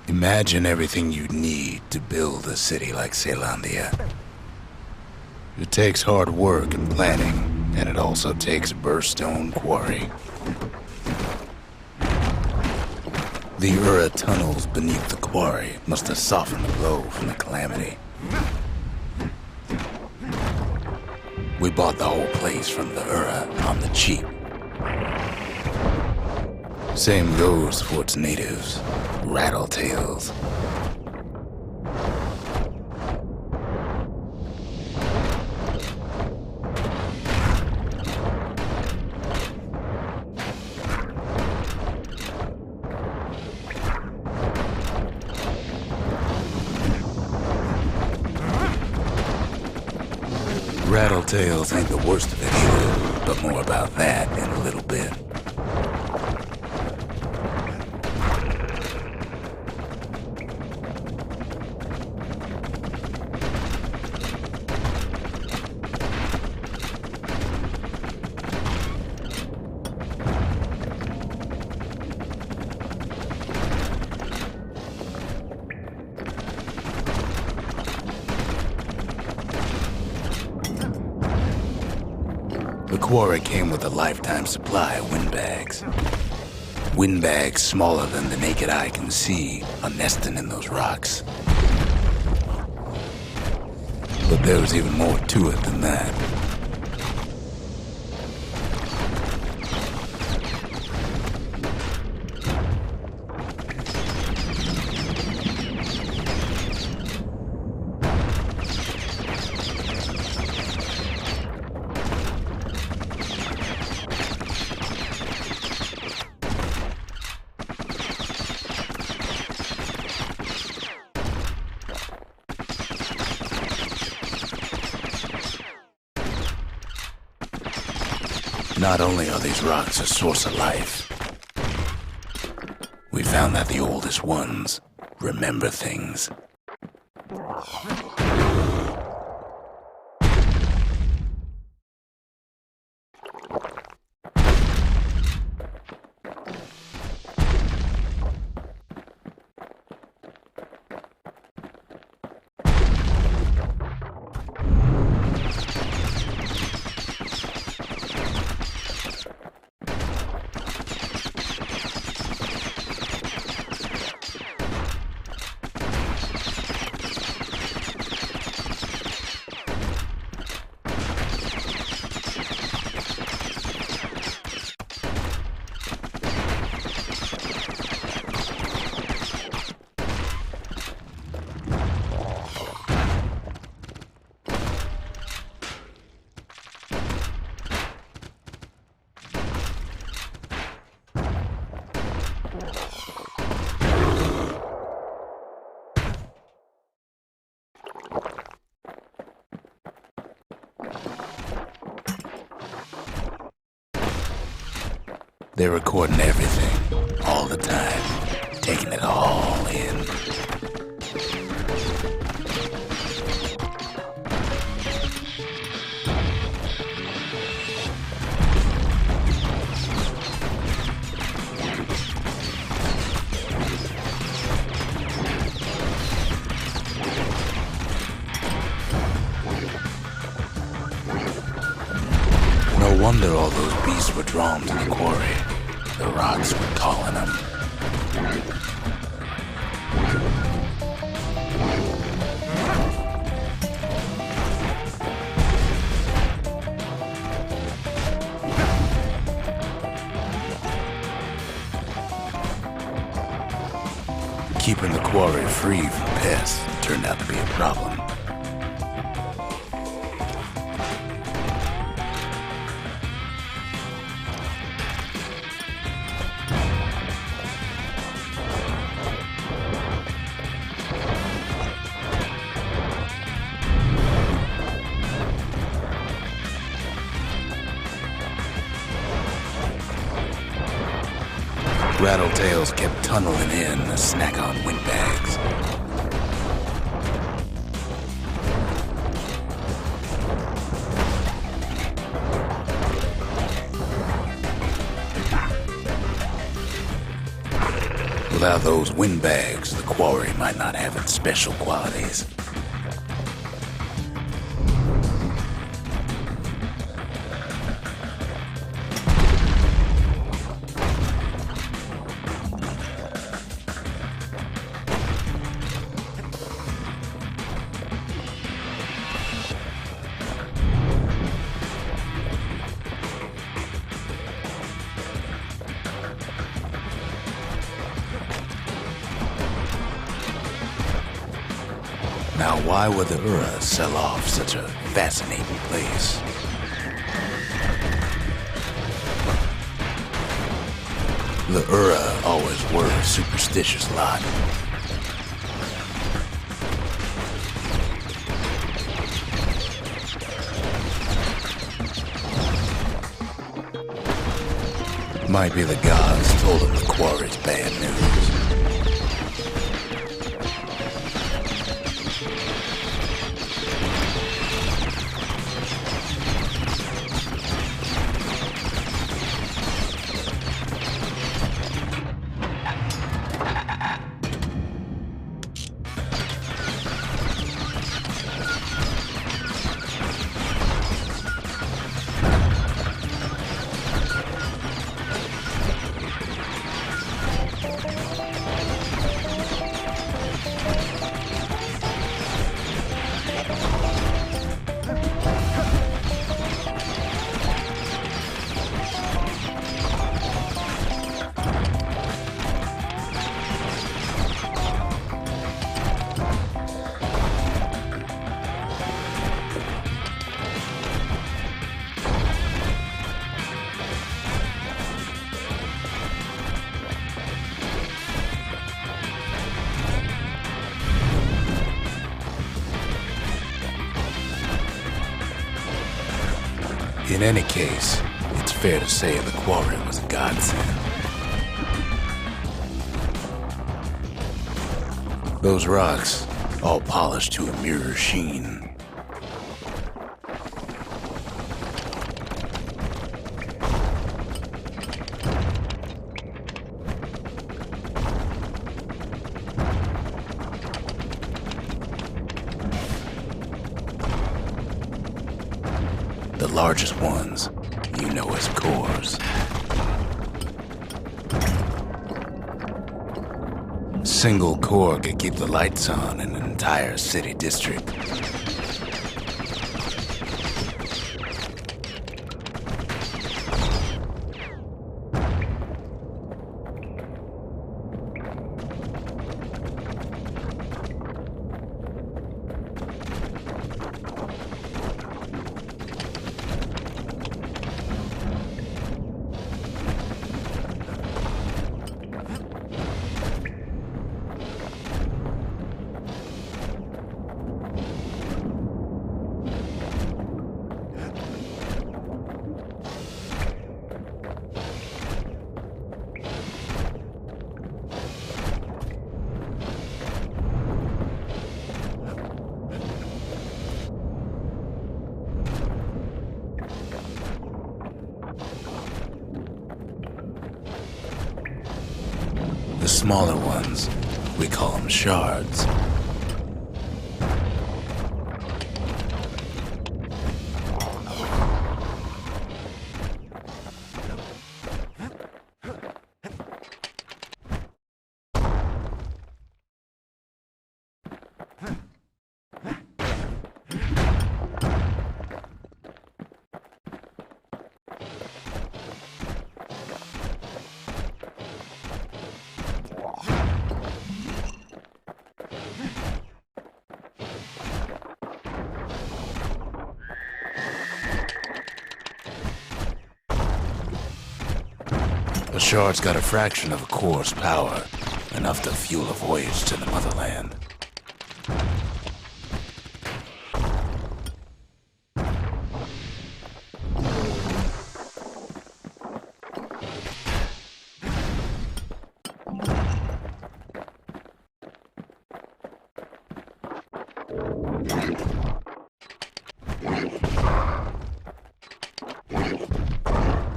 Imagine everything you'd need to build a city like Caelondia. It takes hard work and planning, and it also takes a burststone quarry. The Ura tunnels beneath the quarry must have softened the blow from the calamity. We bought the whole place from the Ura on the cheap. Same goes for its natives, Rattletails. Rattletails ain't the worst of it either, but more about that in a little bit. The quarry came with a lifetime supply of windbags. Windbags smaller than the naked eye can see are nesting in those rocks. But there was even more to it than that. Not only are these rocks a source of life, we found that the oldest ones remember things. They're recording everything, all the time, taking it all in. No wonder all those beasts were drawn to the quarry. The rocks were calling them. Keeping the quarry free from pests turned out to be a problem. Rattletails kept tunneling in to snack on windbags. Without those windbags, the quarry might not have its special qualities. Now, why would the Ura sell off such a fascinating place? The Ura always were a superstitious lot. Might be the gods told them the quarry's bad news. In any case, it's fair to say the quarry was a godsend. Those rocks, all polished to a mirror sheen. The largest ones, you know as cores. Single core could keep the lights on in an entire city district. The smaller ones, we call them shards. A shard's got a fraction of a core's power, enough to fuel a voyage to the motherland.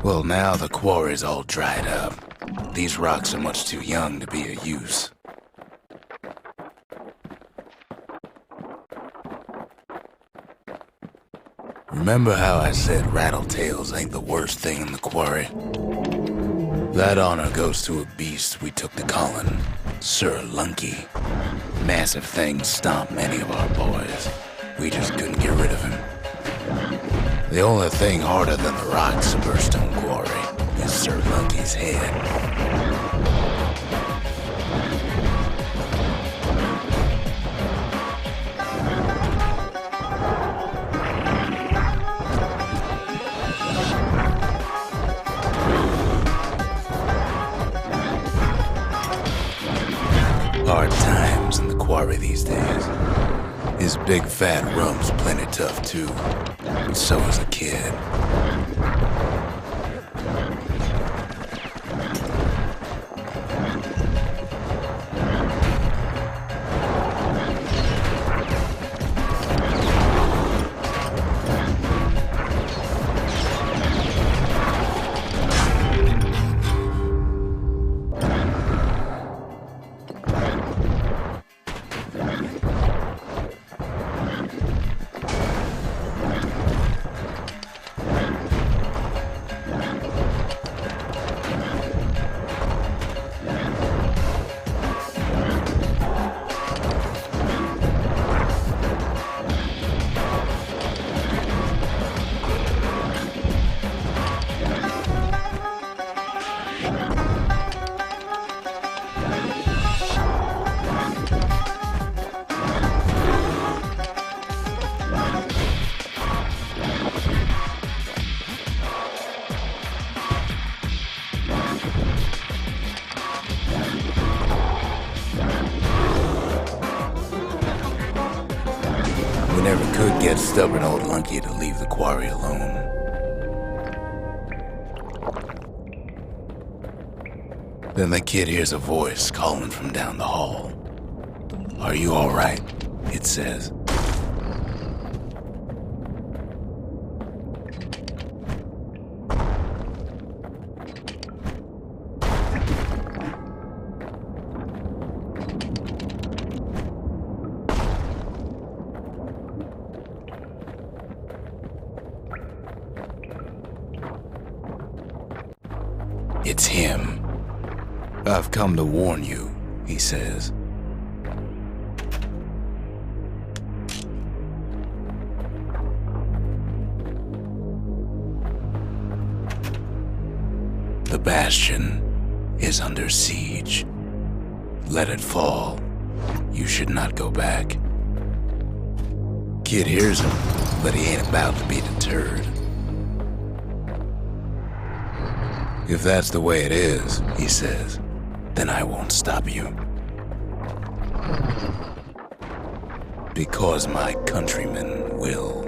Well, now the quarry's all dried up. These rocks are much too young to be of use. Remember how I said rattletails ain't the worst thing in the quarry? That honor goes to a beast we took to Colin, Sir Lunky. Massive things stomped many of our boys. We just couldn't get rid of him. The only thing harder than the rocks of Burstone Quarry is Sir Lunky's head. Hard times in the quarry these days. His big fat rum's plenty tough too, but so is a kid. We never could get stubborn old Lunky to leave the quarry alone. Then the kid hears a voice calling from down the hall. "Are you all right?" it says. It's him. "I've come to warn you," he says. "The Bastion is under siege. Let it fall. You should not go back." Kid hears him, but he ain't about to be deterred. "If that's the way it is," he says, "then I won't stop you. Because my countrymen will."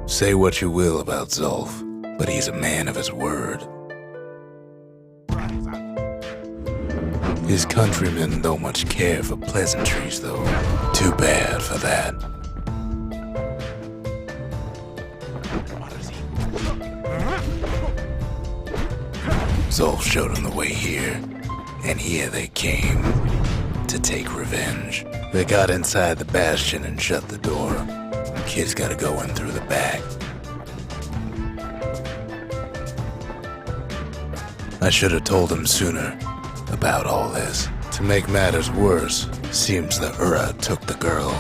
Say what you will about Zulf, but he's a man of his word. His countrymen don't much care for pleasantries, though. Too bad for that. Zulf showed him the way here, and here they came to take revenge. They got inside the Bastion and shut the door. The kid's gotta go in through the back. I should have told him sooner about all this. To make matters worse, seems the Ura took the girl.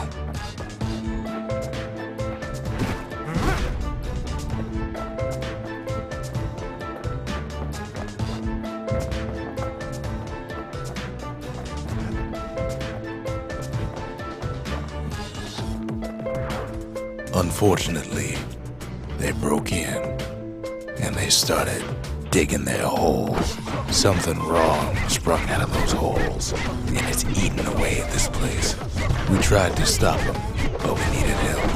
Unfortunately, they broke in and they started digging their holes. Something wrong sprung out of those holes, and it's eating away at this place. We tried to stop them, but we needed help.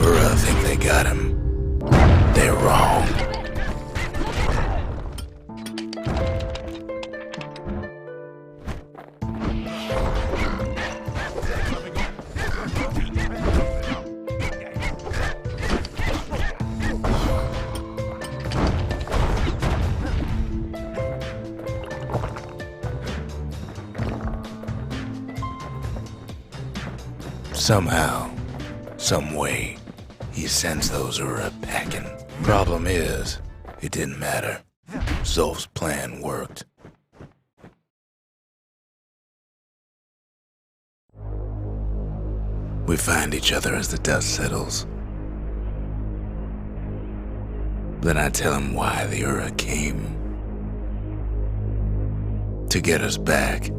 Ura think they got him. They're wrong. Somehow, some way, he sends those Ura packing. Problem is, it didn't matter. Zolf's plan worked. We find each other as the dust settles. Then I tell him why the Ura came. To get us back.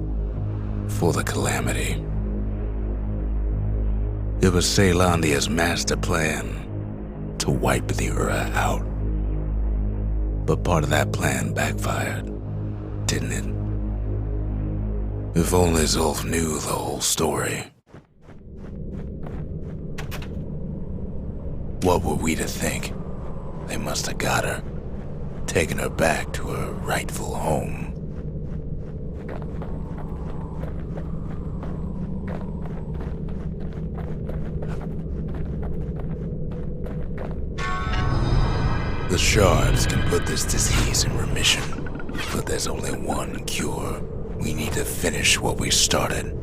For the calamity. It was Caelondia's master plan to wipe the Ura out. But part of that plan backfired, didn't it? If only Zolf knew the whole story. What were we to think? They must have got her, taken her back to her rightful home. The shards can put this disease in remission, but there's only one cure. We need to finish what we started.